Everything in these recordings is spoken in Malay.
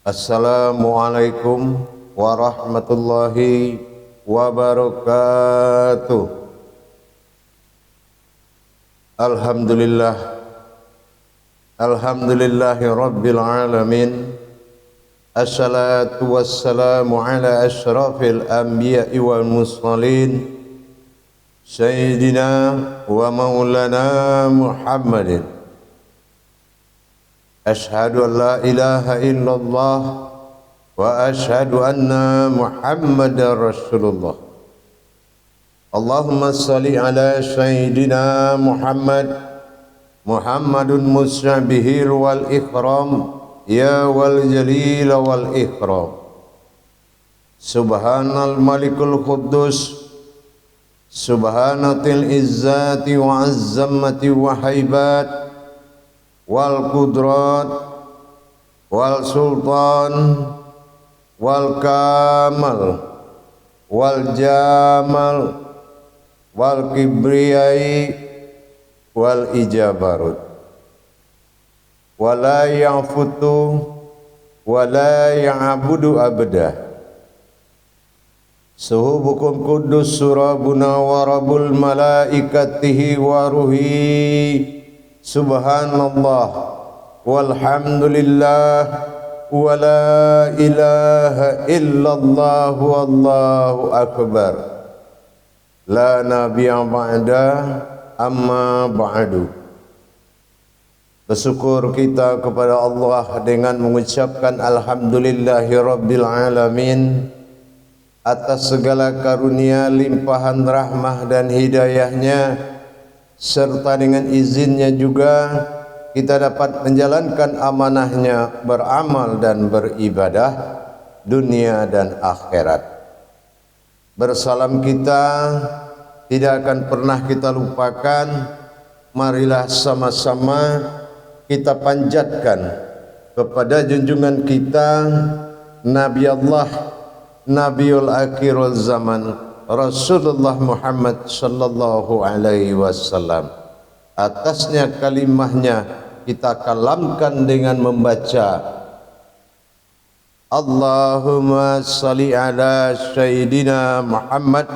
Assalamualaikum warahmatullahi wabarakatuh. Alhamdulillah, alhamdulillahi rabbil alamin. Assalatu wassalamu ala asyrafil anbiya'i wal mursalin, sayyidina wa maulana Muhammadin. Ashhadu an la ilaha illallah wa ashhadu anna Muhammadar Rasulullah. Allahumma salli ala sayyidina Muhammadun musabihil wal ikram, ya wal jalil wal ikram. Subhanal malikul quddus, subhanatil izzati wa azzamati wa haibat, wal qudrat wal sultan wal kamal wal jamal wal kibriyai wal ijabarut, wala ya'futu wala ya'budu abda. Suhubukum kudus surabuna wa rabbul malaikatihi wa ruhi. Subhanallah walhamdulillah wa la ilaha illallah wallahu akbar. La nabiyya ba'da amma ba'du. Bersyukur kita kepada Allah dengan mengucapkan alhamdulillahi rabbil alamin atas segala karunia, limpahan rahmah dan hidayahnya, serta dengan izinnya juga kita dapat menjalankan amanahnya, beramal dan beribadah dunia dan akhirat. Bersalam kita tidak akan pernah kita lupakan. Marilah sama-sama kita panjatkan kepada junjungan kita Nabi Allah, Nabiul Akhirul Zaman, Rasulullah Muhammad sallallahu alaihi wasallam. Atasnya kalimahnya kita kalamkan dengan membaca Allahumma salli ala sayyidina Muhammad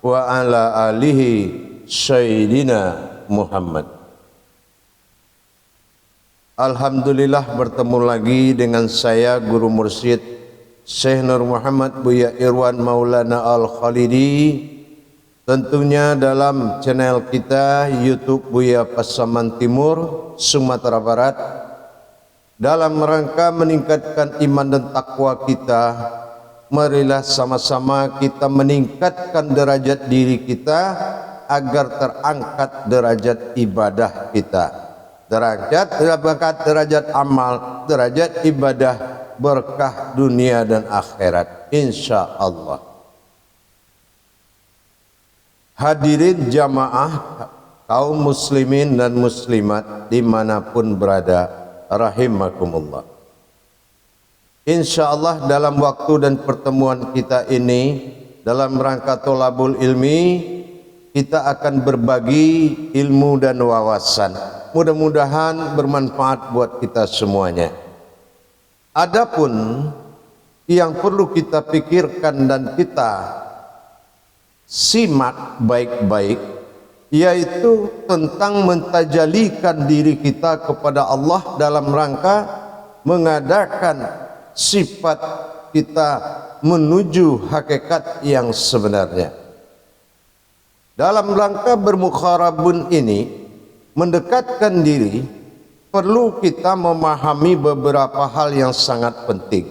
wa ala alihi sayyidina Muhammad. Alhamdulillah bertemu lagi dengan saya Guru Mursyid Syekh Nur Muhammad Buya Irwan Maulana Al-Khalidi, tentunya dalam channel kita YouTube Buya Pasaman Timur, Sumatera Barat, dalam rangka meningkatkan iman dan takwa kita. Marilah sama-sama kita meningkatkan derajat diri kita agar terangkat derajat ibadah kita, derajat amal, derajat ibadah, berkah dunia dan akhirat insya Allah. Hadirin jamaah kaum muslimin dan muslimat dimanapun berada, rahimakumullah. Insya Allah dalam waktu dan pertemuan kita ini, dalam rangka tolabul ilmi, kita akan berbagi ilmu dan wawasan. Mudah-mudahan bermanfaat buat kita semuanya. Adapun yang perlu kita pikirkan dan kita simak baik-baik, yaitu tentang mentajalikan diri kita kepada Allah dalam rangka mengadakan sifat kita menuju hakikat yang sebenarnya. Dalam rangka bermukharabun ini, mendekatkan diri, perlu kita memahami beberapa hal yang sangat penting,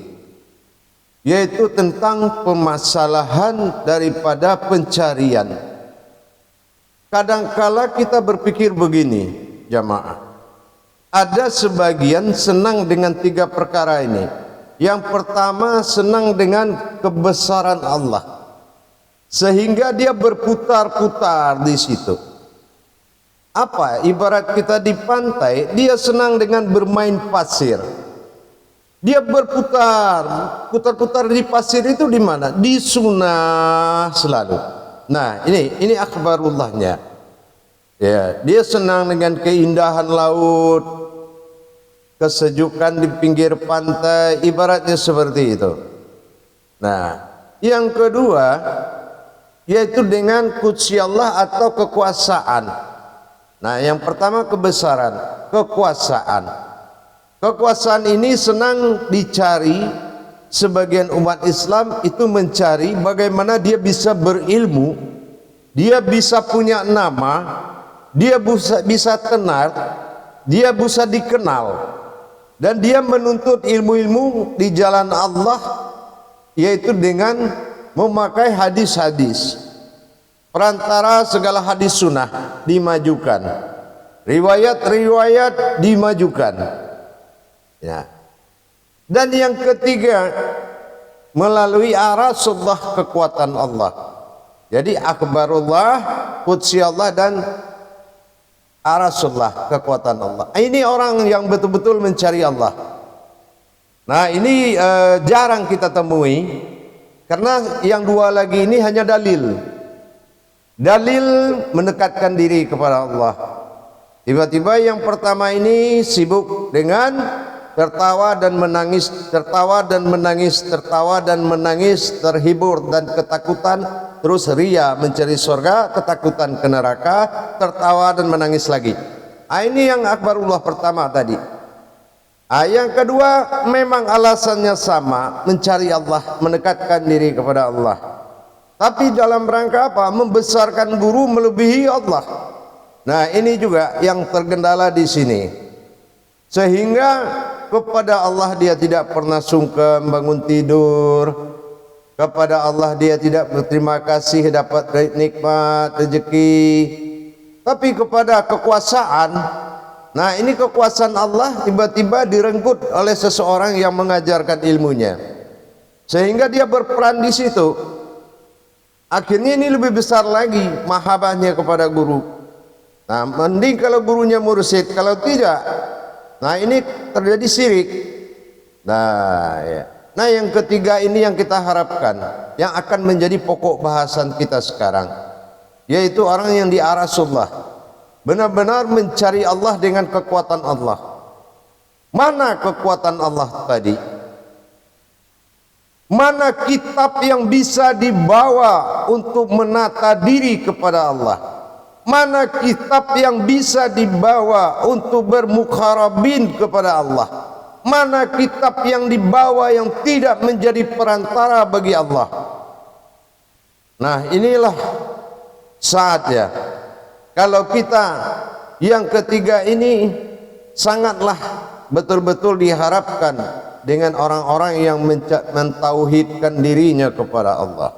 yaitu tentang permasalahan daripada pencarian. Kadangkala kita berpikir begini, jamaah, ada sebagian senang dengan tiga perkara ini. Yang pertama, senang dengan kebesaran Allah, sehingga dia berputar-putar di situ. Apa? Ibarat kita di pantai, dia senang dengan bermain pasir. Dia putar-putar di pasir itu di mana? Di sunnah selalu. Nah, ini akhbarullahnya. Ya, dia senang dengan keindahan laut. kesejukan di pinggir pantai, ibaratnya seperti itu. Nah, yang kedua yaitu dengan qudsi Allah atau kekuasaan. Nah, yang pertama kebesaran, kekuasaan. Kekuasaan ini senang dicari, sebagian umat Islam itu mencari bagaimana dia bisa berilmu, dia bisa punya nama, dia bisa tenar, dia bisa dikenal, dan dia menuntut ilmu-ilmu di jalan Allah, yaitu dengan memakai hadis-hadis. Perantara segala hadis sunnah dimajukan, riwayat-riwayat dimajukan, ya. Dan yang ketiga, melalui arasullah, kekuatan Allah. Jadi akbarullah, qudsi Allah, dan arasullah, kekuatan Allah. Ini orang yang betul-betul mencari Allah. Nah, ini jarang kita temui, karena yang dua lagi ini hanya dalil. Dalil mendekatkan diri kepada Allah. Tiba-tiba yang pertama ini sibuk dengan tertawa dan menangis, tertawa dan menangis, tertawa dan menangis, terhibur dan ketakutan, terus ria mencari surga, ketakutan ke neraka, tertawa dan menangis lagi. Ini yang akbarullah pertama tadi. Yang kedua memang alasannya sama, mencari Allah, mendekatkan diri kepada Allah. Tapi dalam rangka apa? Membesarkan guru melebihi Allah. Nah, ini juga yang tergendala di sini. Sehingga kepada Allah dia tidak pernah sungkem bangun tidur. Kepada Allah dia tidak berterima kasih dapat nikmat rezeki. Tapi kepada kekuasaan, nah ini kekuasaan Allah tiba-tiba direnggut oleh seseorang yang mengajarkan ilmunya, sehingga dia berperan di situ. Akhirnya ini lebih besar lagi mahabbahnya kepada guru. Nah, mending kalau gurunya mursyid, kalau tidak, nah ini terjadi syirik. Nah, ya. Nah, yang ketiga ini yang kita harapkan, yang akan menjadi pokok bahasan kita sekarang, yaitu orang yang diarasullah, benar-benar mencari Allah dengan kekuatan Allah. Mana kekuatan Allah tadi? Mana kitab yang bisa dibawa untuk menata diri kepada Allah? Mana kitab yang bisa dibawa untuk bermukharabin kepada Allah? Mana kitab yang dibawa yang tidak menjadi perantara bagi Allah? Nah, inilah saatnya. Kalau kita yang ketiga ini sangatlah betul-betul diharapkan dengan orang-orang yang mentauhidkan dirinya kepada Allah.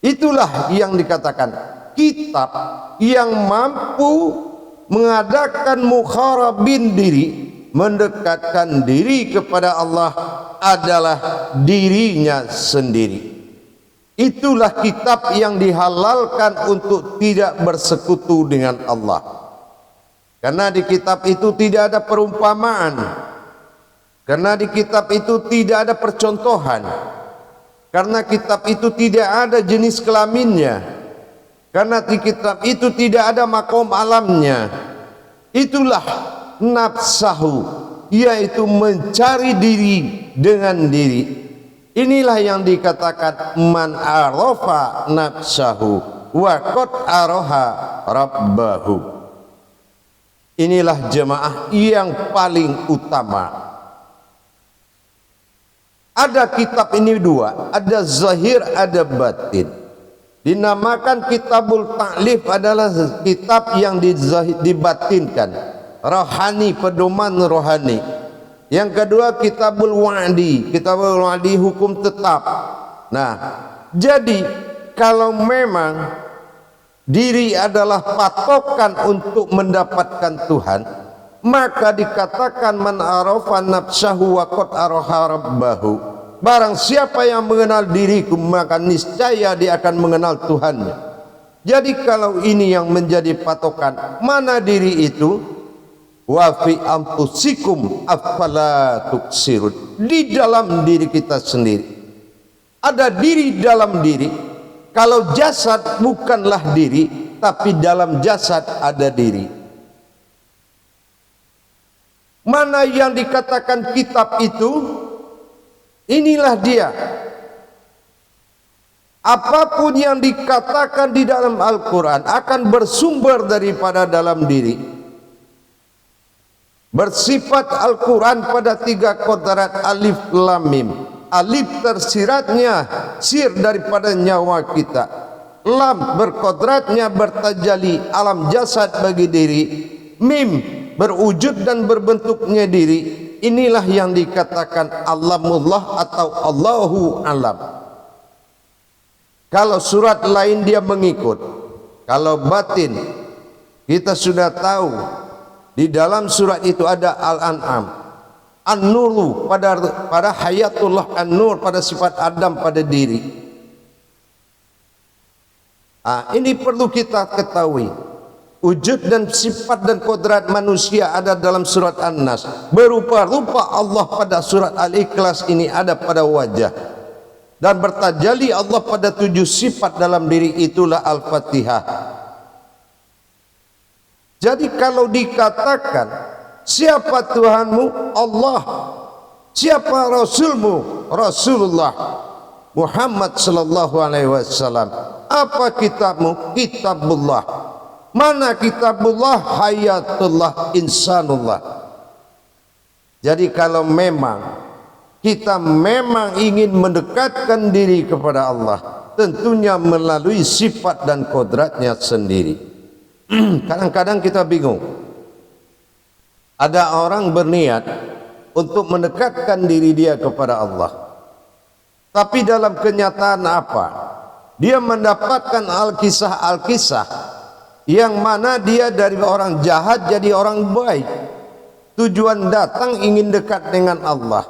Itulah yang dikatakan kitab yang mampu mengadakan mukharabin diri, mendekatkan diri kepada Allah adalah dirinya sendiri. Itulah kitab yang dihalalkan untuk tidak bersekutu dengan Allah. Karena di kitab itu tidak ada perumpamaan. Karena di kitab itu tidak ada percontohan. Karena kitab itu tidak ada jenis kelaminnya. Karena di kitab itu tidak ada makom alamnya. Itulah nafsahu, yaitu mencari diri dengan diri. Inilah yang dikatakan man arafa nafsahu wa qad araha rabbahu. Inilah jemaah yang paling utama. Ada kitab ini dua, ada zahir, ada batin. Dinamakan kitabul ta'lif adalah kitab yang dibatinkan, rohani, pedoman rohani. Yang kedua kitabul wa'di, kitabul wa'di hukum tetap. Nah, jadi kalau memang diri adalah patokan untuk mendapatkan Tuhan, maka dikatakan man arafa nafsahu wa qad araha rabbahu. Barang siapa yang mengenal diriku, maka niscaya dia akan mengenal Tuhannya. Jadi kalau ini yang menjadi patokan, mana diri itu? Wa fi anfusikum afala tuksirun. Di dalam diri kita sendiri. Ada diri dalam diri. Kalau jasad bukanlah diri, tapi dalam jasad ada diri. Mana yang dikatakan kitab itu, inilah dia. Apapun yang dikatakan di dalam Al-Quran akan bersumber daripada dalam diri. Bersifat Al-Quran pada 3 kodrat alif lam mim. Alif tersiratnya sir daripada nyawa kita. Lam berkodratnya bertajali alam jasad bagi diri. Mim berwujud dan berbentuknya diri. Inilah yang dikatakan Alamullah atau Allahu alam. Kalau surat lain dia mengikut. Kalau batin kita sudah tahu di dalam surat itu ada Al-An'am, An-Nuru pada hayatullah, An-Nur pada sifat Adam pada diri. Ini perlu kita ketahui. Wujud dan sifat dan kodrat manusia ada dalam surat An-Nas. Berupa-rupa Allah pada surat Al-Ikhlas ini ada pada wajah. Dan bertajali Allah pada 7 sifat dalam diri, itulah Al-Fatihah. Jadi kalau dikatakan siapa Tuhanmu? Allah. Siapa Rasulmu? Rasulullah Muhammad sallallahu alaihi wasallam. Apa kitabmu? Kitabullah. Mana kitabullah? Hayatullah, insanullah. Jadi kalau memang kita memang ingin mendekatkan diri kepada Allah, tentunya melalui sifat dan kodratnya sendiri. Kadang-kadang kita bingung. Ada orang berniat untuk mendekatkan diri dia kepada Allah, tapi dalam kenyataan apa? Dia mendapatkan Alkisah yang mana dia dari orang jahat jadi orang baik. Tujuan datang ingin dekat dengan Allah,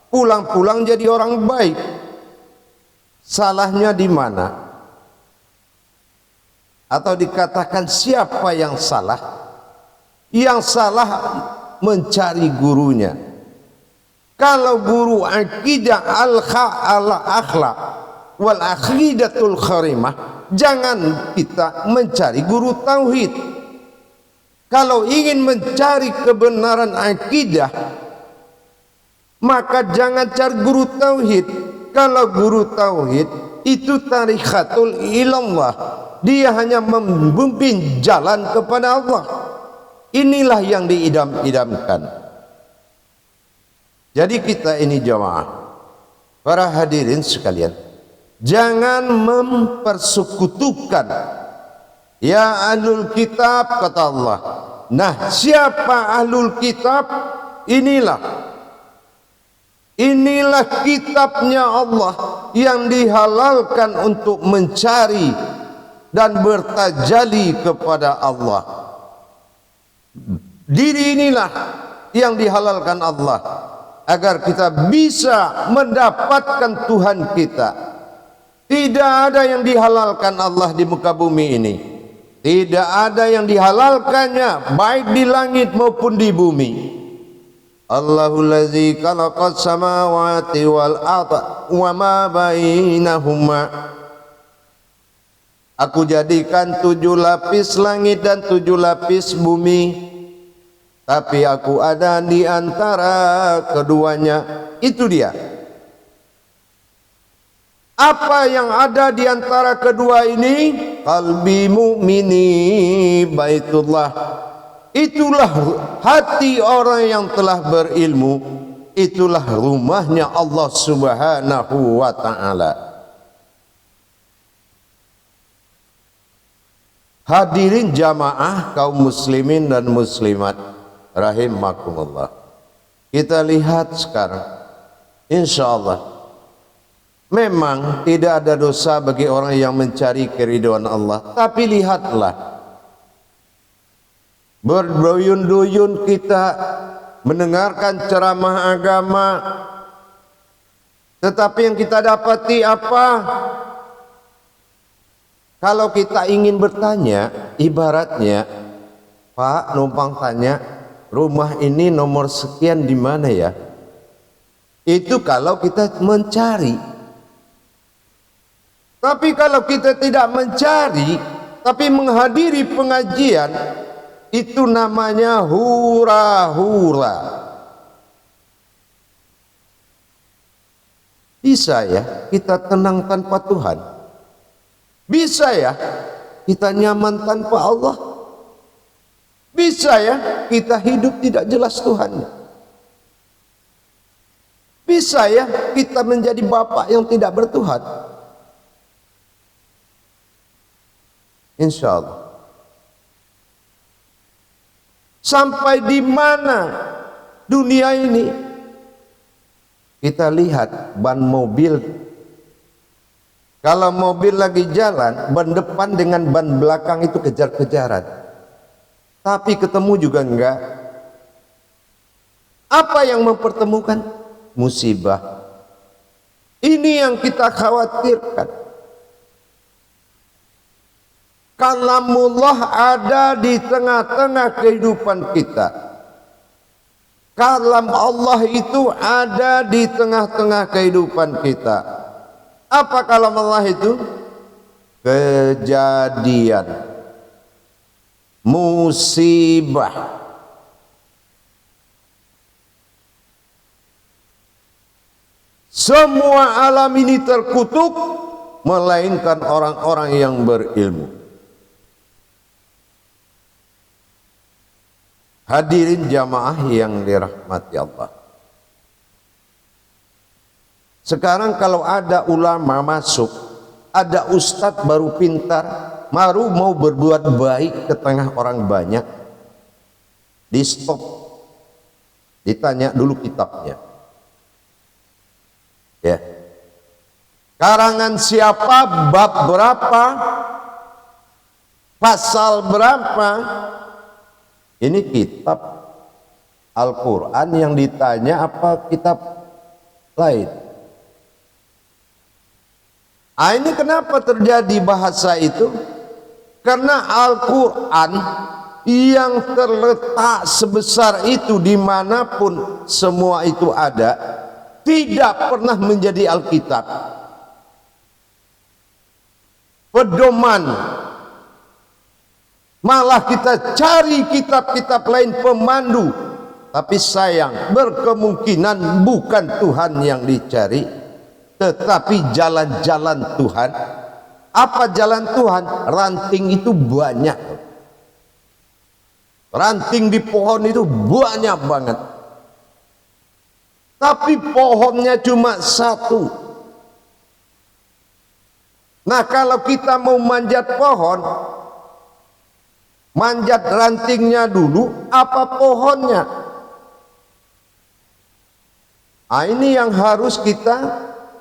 pulang-pulang jadi orang baik. Salahnya di mana? Atau dikatakan siapa yang salah? Yang salah mencari gurunya. Kalau guru akidah al-akhlaq wal aqidatul kharimah, jangan kita mencari guru tauhid. Kalau ingin mencari kebenaran akidah, maka jangan cari guru tauhid. Kalau guru tauhid itu tarikatul ilallah, dia hanya membimbing jalan kepada Allah. Inilah yang diidam-idamkan. Jadi kita ini jamaah, para hadirin sekalian, jangan mempersekutukan ya ahlul kitab, kata Allah. Nah, siapa ahlul kitab? Inilah kitabnya Allah yang dihalalkan untuk mencari dan bertajali kepada Allah. Diri inilah yang dihalalkan Allah agar kita bisa mendapatkan Tuhan kita. Tidak ada yang dihalalkan Allah di muka bumi ini. Tidak ada yang dihalalkannya baik di langit maupun di bumi. Allahul ladzi khalaqas samawati wal arda wa ma bainahuma. Aku jadikan 7 lapis langit dan 7 lapis bumi, tapi aku ada di antara keduanya. Itu dia. Apa yang ada di antara kedua ini? Qalbi mu'mini baitullah. Itulah hati orang yang telah berilmu. Itulah rumahnya Allah subhanahu wa ta'ala. Hadirin jamaah kaum muslimin dan muslimat rahimakumullah. Kita lihat sekarang, insya Allah memang tidak ada dosa bagi orang yang mencari keridhaan Allah. Tapi lihatlah, berduyun-duyun kita mendengarkan ceramah agama, tetapi yang kita dapati apa? Kalau kita ingin bertanya, ibaratnya, Pak numpang tanya, rumah ini nomor sekian di mana ya? Itu kalau kita mencari. Tapi kalau kita tidak mencari, tapi menghadiri pengajian, Itu namanya hura-hura. Bisa ya kita tenang tanpa Tuhan? Bisa ya kita nyaman tanpa Allah? Bisa ya kita hidup tidak jelas Tuhannya? Bisa ya kita menjadi bapak yang tidak bertuhan? Insya Allah. Sampai di mana dunia ini? Kita lihat ban mobil. Kalau mobil lagi jalan, ban depan dengan ban belakang itu kejar-kejaran. Tapi ketemu juga enggak. Apa yang mempertemukan? Musibah. Ini yang kita khawatirkan. Kalamullah ada di tengah-tengah kehidupan kita. Kalam Allah itu ada di tengah-tengah kehidupan kita. Apa kalam Allah itu? Kejadian, musibah. Semua alam ini terkutuk, melainkan orang-orang yang berilmu. Hadirin jamaah yang dirahmati Allah. Sekarang kalau ada ulama masuk, ada ustadz baru pintar, baru mau berbuat baik ke tengah orang banyak, di stop, ditanya dulu kitabnya. Ya, karangan siapa, bab berapa, pasal berapa? Ini kitab Al-Quran yang ditanya apa kitab lain? Ini kenapa terjadi bahasa itu? Karena Al-Quran yang terletak sebesar itu dimanapun semua itu ada, tidak pernah menjadi Alkitab. Pedoman. Malah kita cari kitab-kitab lain pemandu. Tapi sayang, berkemungkinan bukan Tuhan yang dicari, tetapi jalan-jalan Tuhan. Apa jalan Tuhan? Ranting itu banyak. Ranting di pohon itu banyak banget. Tapi pohonnya cuma satu. Nah, kalau kita mau manjat pohon, manjat rantingnya dulu apa pohonnya? Ini yang harus kita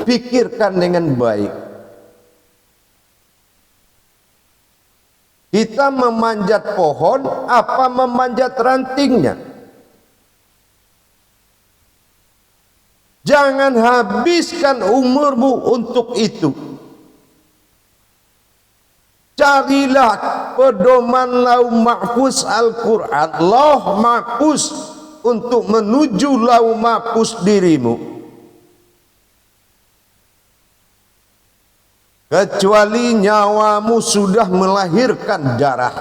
pikirkan dengan baik. Kita memanjat pohon apa memanjat rantingnya? Jangan habiskan umurmu untuk itu. Carilah pedoman Lauh Mahfuz Al-Quran, Lauh Mahfuz, untuk menuju Lauh Mahfuz dirimu. Kecuali nyawamu sudah melahirkan darah.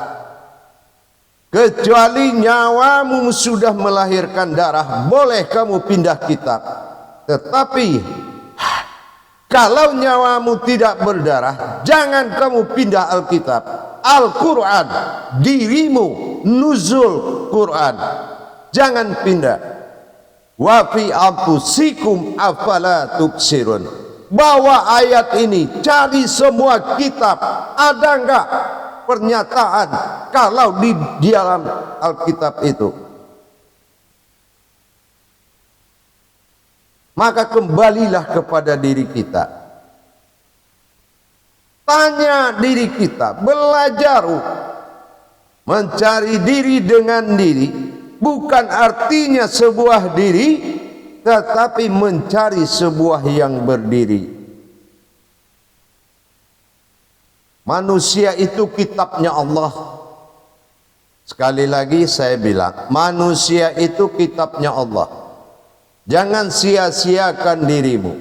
Kecuali nyawamu sudah melahirkan darah, boleh kamu pindah kitab. Tetapi kalau nyawamu tidak berdarah, jangan kamu pindah Alkitab. Al-Quran, dirimu, nuzul Quran. Jangan pindah. Wa fi anfusikum afala tubsirun. Bawa ayat ini, cari semua kitab. Ada enggak pernyataan kalau di dalam Alkitab itu? Maka kembalilah kepada diri kita. Tanya diri kita, belajar mencari diri dengan diri, bukan artinya sebuah diri, tetapi mencari sebuah yang berdiri. Manusia itu kitabnya Allah. Sekali lagi saya bilang, manusia itu kitabnya Allah. Jangan sia-siakan dirimu.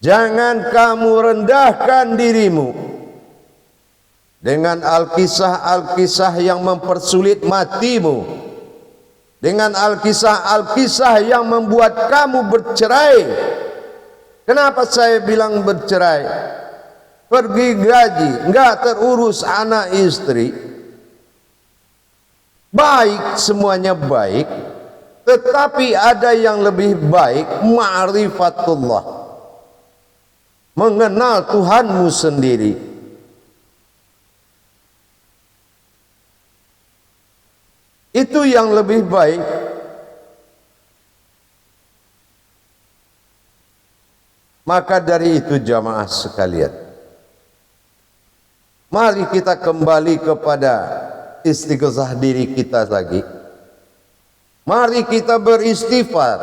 Jangan kamu rendahkan dirimu. dengan al-kisah yang mempersulit matimu, dengan al-kisah yang membuat kamu bercerai. Kenapa saya bilang bercerai? Pergi gaji, enggak terurus anak istri, baik, semuanya baik, tetapi ada yang lebih baik, ma'rifatullah, mengenal Tuhanmu sendiri. Itu yang lebih baik. Maka dari itu jamaah sekalian, mari kita kembali kepada istighfar diri kita lagi. Mari kita beristighfar.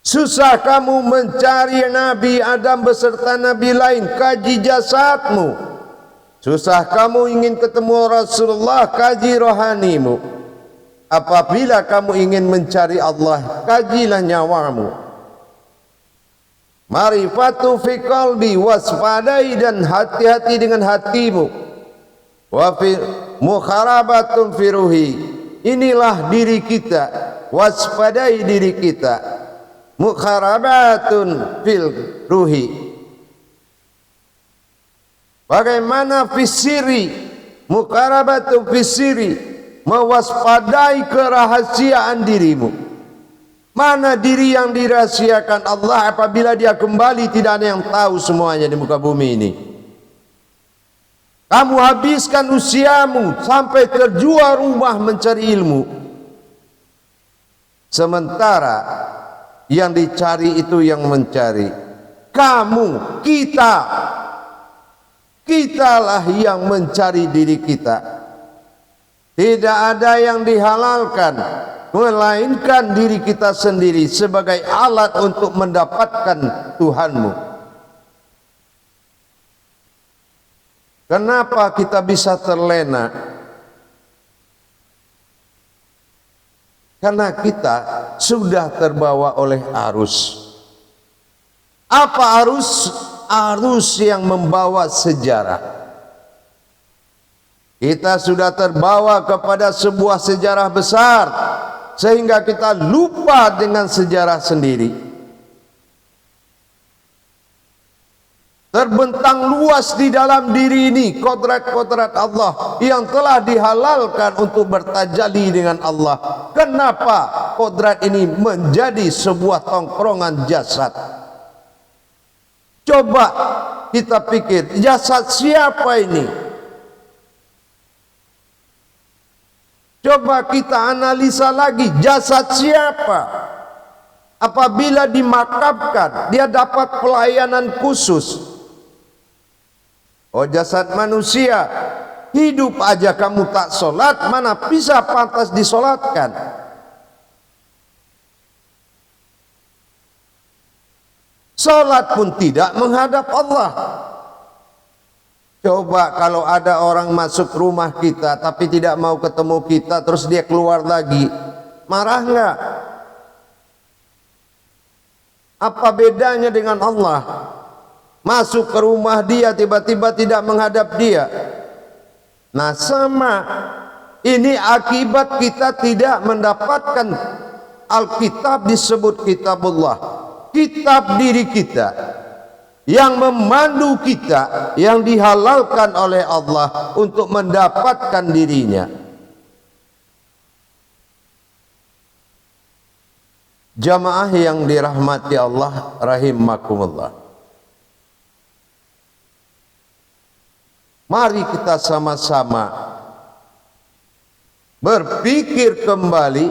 Susah kamu mencari Nabi Adam beserta Nabi lain, kaji jasadmu. Susah kamu ingin ketemu Rasulullah, kaji rohanimu. Apabila kamu ingin mencari Allah, kajilah nyawamu. Marifatu fi qalbi, waspadai dan hati-hati dengan hatimu. Wa fi mukharabatun fi ruhi, inilah diri kita, waspadai diri kita. Mukharabatun fil ruhi, bagaimana fisiri, mukharabatun fisiri, mewaspadai kerahasiaan dirimu. Mana diri yang dirahasiakan Allah apabila dia kembali tidak ada yang tahu semuanya di muka bumi ini. Kamu habiskan usiamu sampai terjual rumah mencari ilmu, sementara yang dicari itu yang mencari. Kamu, kitalah yang mencari diri kita. Tidak ada yang dihalalkan melainkan diri kita sendiri sebagai alat untuk mendapatkan Tuhanmu. Kenapa kita bisa terlena? Karena kita sudah terbawa oleh arus. Apa arus? Arus yang membawa sejarah. Kita sudah terbawa kepada sebuah sejarah besar, sehingga kita lupa dengan sejarah sendiri. Terbentang luas di dalam diri ini kodrat-kodrat Allah yang telah dihalalkan untuk bertajalli dengan Allah. Kenapa kodrat ini menjadi sebuah tongkrongan jasad? Coba kita pikir, jasad siapa ini? Coba kita analisa lagi, jasad siapa? Apabila dimakamkan, dia dapat pelayanan khusus. Oh, jasad manusia, hidup aja kamu tak sholat, mana bisa pantas disolatkan? Sholat pun tidak menghadap Allah. Coba kalau ada orang masuk rumah kita tapi tidak mau ketemu kita, terus dia keluar lagi, marah nggak? Apa bedanya dengan Allah? Masuk ke rumah dia tiba-tiba tidak menghadap dia. Nah, sama ini akibat kita tidak mendapatkan Alkitab, disebut kitabullah, kitab diri kita yang memandu kita, yang dihalalkan oleh Allah untuk mendapatkan dirinya. Jamaah yang dirahmati Allah rahimakumullah, mari kita sama-sama berpikir kembali.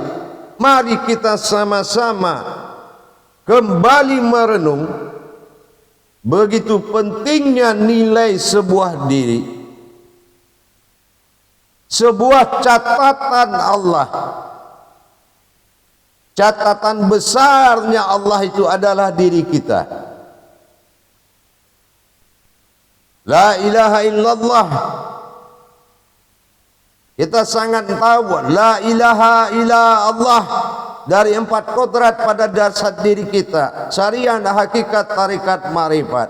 Mari kita sama-sama kembali merenung begitu pentingnya nilai sebuah diri. Sebuah catatan Allah, catatan besarnya Allah itu adalah diri kita. La ilaha illallah, kita sangat tahu la ilaha illallah dari 4 kodrat pada dasar diri kita. Syariah, hakikat, tarikat, marifat.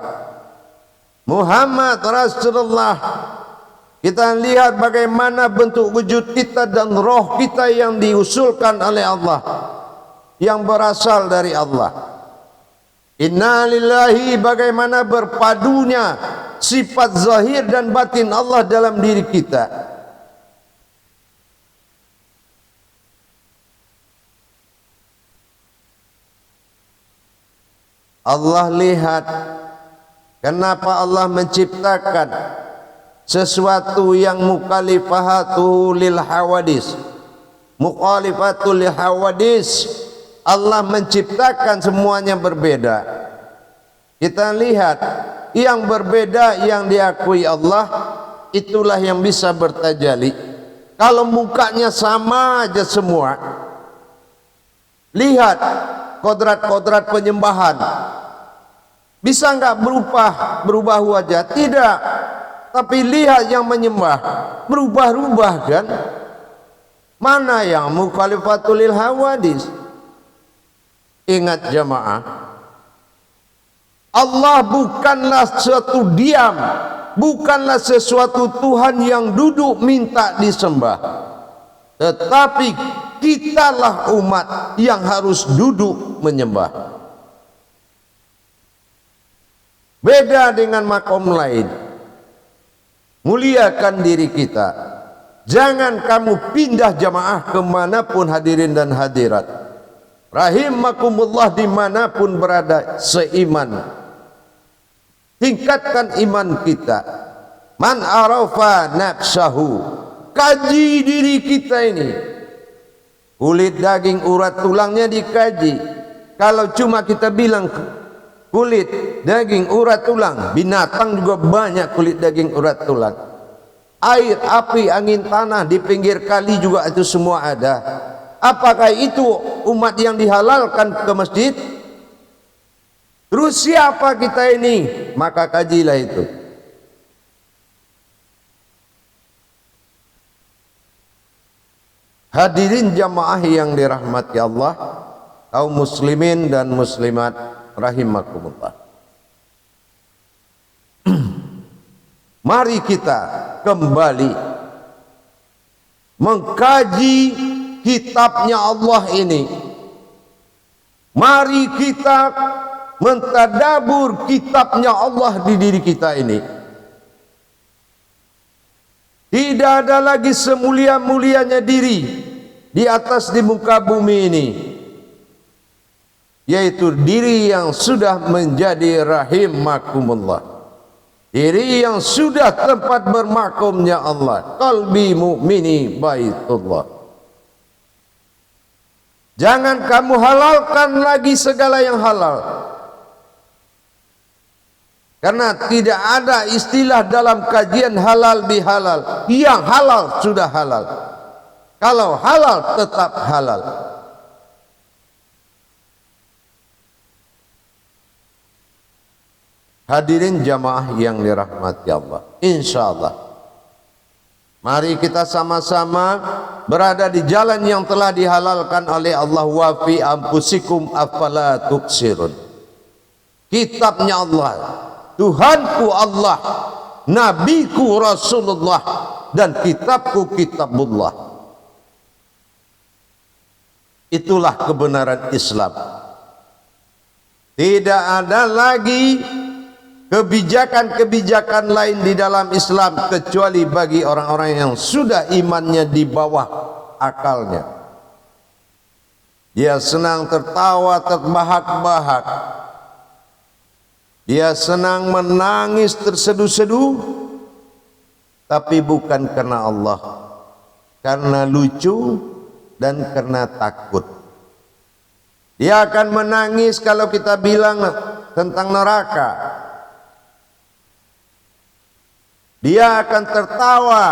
Muhammad Rasulullah Kita lihat bagaimana bentuk wujud kita dan roh kita yang diusulkan oleh Allah, yang berasal dari Allah. Inna lillahi, bagaimana berpadunya sifat zahir dan batin Allah dalam diri kita. Allah lihat kenapa Allah menciptakan sesuatu yang mukhalifatu lil hawadis. Mukhalifatu lil hawadis, Allah menciptakan semuanya berbeda. Kita lihat yang berbeda yang diakui Allah, itulah yang bisa bertajalli. Kalau mukanya sama aja semua, lihat kodrat-kodrat penyembahan, bisa enggak berubah wajah? Tidak. Tapi lihat yang menyembah berubah-ubah kan? Mana yang mukhalifatul lil hawadis? Ingat jamaah, Allah bukanlah suatu diam, bukanlah sesuatu Tuhan yang duduk minta disembah, tetapi kitalah umat yang harus duduk menyembah. Beda dengan makom lain. Muliakan diri kita. Jangan kamu pindah jamaah kemanapun hadirin dan hadirat. Rahimakumullah, dimanapun berada seiman. Tingkatkan iman kita. Man arafa nafsahu. Kaji diri kita ini. Kulit, daging, urat, tulangnya dikaji. Kalau cuma kita bilang kulit, daging, urat, tulang, binatang juga banyak kulit, daging, urat, tulang. Air, api, angin, tanah, di pinggir kali juga itu semua ada. Apakah itu umat yang dihalalkan ke masjid? Terus siapa kita ini? Maka kajilah itu. Hadirin jamaah yang dirahmati Allah, kaum muslimin dan muslimat rahimakumullah. Mari kita kembali mengkaji kitabnya Allah ini. Mari kita mentadabur kitabnya Allah di diri kita ini. Tidak ada lagi semulia-mulianya diri di atas di muka bumi ini, yaitu diri yang sudah menjadi rahimakumullah, diri yang sudah tempat bermakumnya Allah. Qalbi mu'mini baitullah. Jangan kamu halalkan lagi segala yang halal, karena tidak ada istilah dalam kajian halal bihalal. Yang halal sudah halal. Kalau halal tetap halal. Hadirin jamaah yang dirahmati Allah, insyaallah mari kita sama-sama berada di jalan yang telah dihalalkan oleh Allah. Wa fi anfusikum afala tubsirun. Kitabnya Allah, Tuhanku Allah, Nabiku Rasulullah, dan kitabku kitabullah. Itulah kebenaran Islam. Tidak ada lagi kebijakan-kebijakan lain di dalam Islam kecuali bagi orang-orang yang sudah imannya di bawah akalnya. Dia senang tertawa terbahak-bahak. Dia senang menangis terseduh-seduh, tapi bukan karena Allah, karena lucu dan karena takut. Dia akan menangis kalau kita bilang tentang neraka. Dia akan tertawa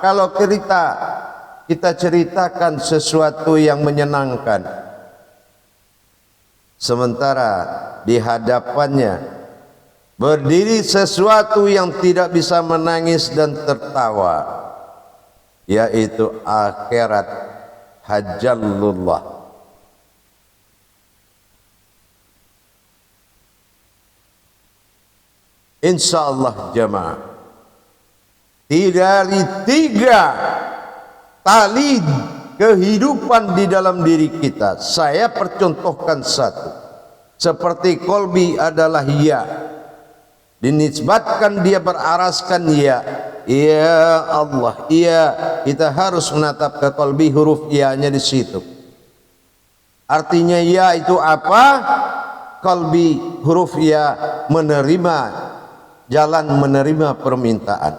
kalau kita ceritakan sesuatu yang menyenangkan. Sementara di hadapannya berdiri sesuatu yang tidak bisa menangis dan tertawa, yaitu akhirat, hajallullah. Insyaallah jamaah, dari 3 tali kehidupan di dalam diri kita. Saya percontohkan satu. Seperti kolbi adalah ya, dinisbatkan dia beraraskan ya. Ya Allah, ya, kita harus menatap ke kolbi, huruf ya-nya di situ. Artinya ya itu apa? Kolbi, huruf ya, menerima, jalan menerima permintaan.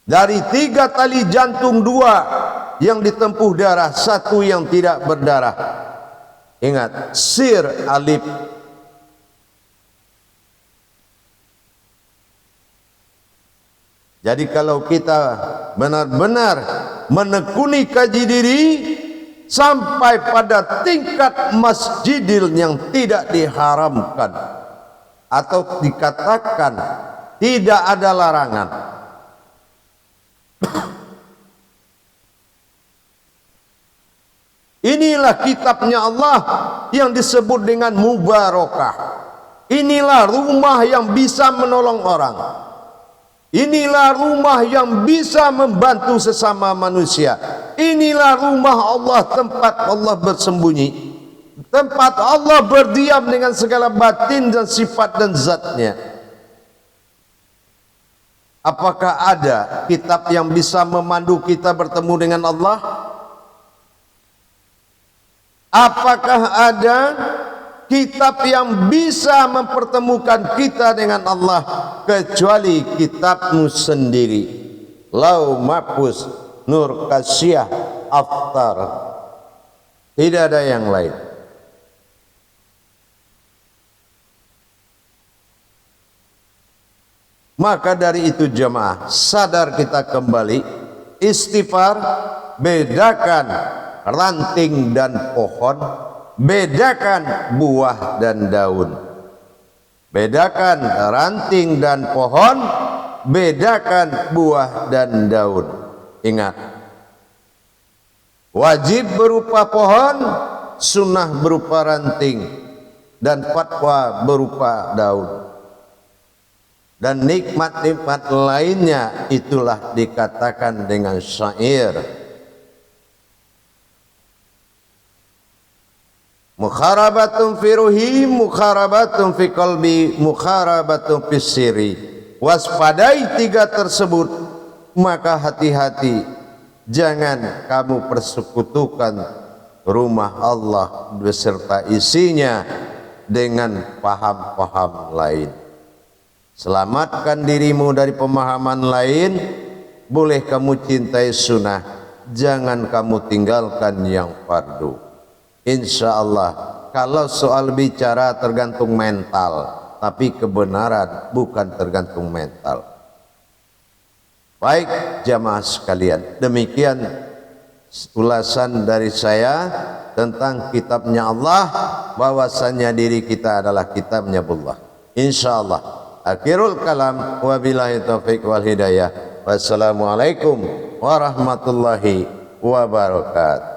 Dari 3 tali jantung, 2 yang ditempuh darah, 1 yang tidak berdarah. Ingat, sir alif. Jadi kalau kita benar-benar menekuni kaji diri sampai pada tingkat masjidil yang tidak diharamkan atau dikatakan tidak ada larangan, inilah kitabnya Allah yang disebut dengan mubarakah. Inilah rumah yang bisa menolong orang. Inilah rumah yang bisa membantu sesama manusia. Inilah rumah Allah, tempat Allah bersembunyi, tempat Allah berdiam dengan segala batin dan sifat dan zatnya. Apakah ada kitab yang bisa memandu kita bertemu dengan Allah? Apakah ada kitab yang bisa mempertemukan kita dengan Allah kecuali kitabmu sendiri? Lau Mahfuz, Nur Kasyah, Aftar. Tidak ada yang lain. Maka dari itu jemaah, sadar kita kembali, istighfar, bedakan ranting dan pohon, bedakan buah dan daun. Bedakan ranting dan pohon, bedakan buah dan daun. Ingat, wajib berupa pohon, sunnah berupa ranting, dan fatwa berupa daun. Dan nikmat-nikmat lainnya itulah dikatakan dengan syair. Mukharabatun fi ruhi, mukharabatun fi qalbi, mukharabatun fi sirri. Waspadai 3 tersebut, maka hati-hati, jangan kamu persekutukan rumah Allah beserta isinya dengan paham-paham lain. Selamatkan dirimu dari pemahaman lain. Boleh kamu cintai sunnah, jangan kamu tinggalkan yang fardu. Insya Allah, kalau soal bicara tergantung mental, tapi kebenaran bukan tergantung mental. Baik jamaah sekalian, demikian ulasan dari saya tentang kitabnya Allah, bahwasannya diri kita adalah kitabnya Allah. Insya Allah. Akhirul kalam, wabillahi taufiq wal hidayah. Wassalamualaikum warahmatullahi wabarakatuh.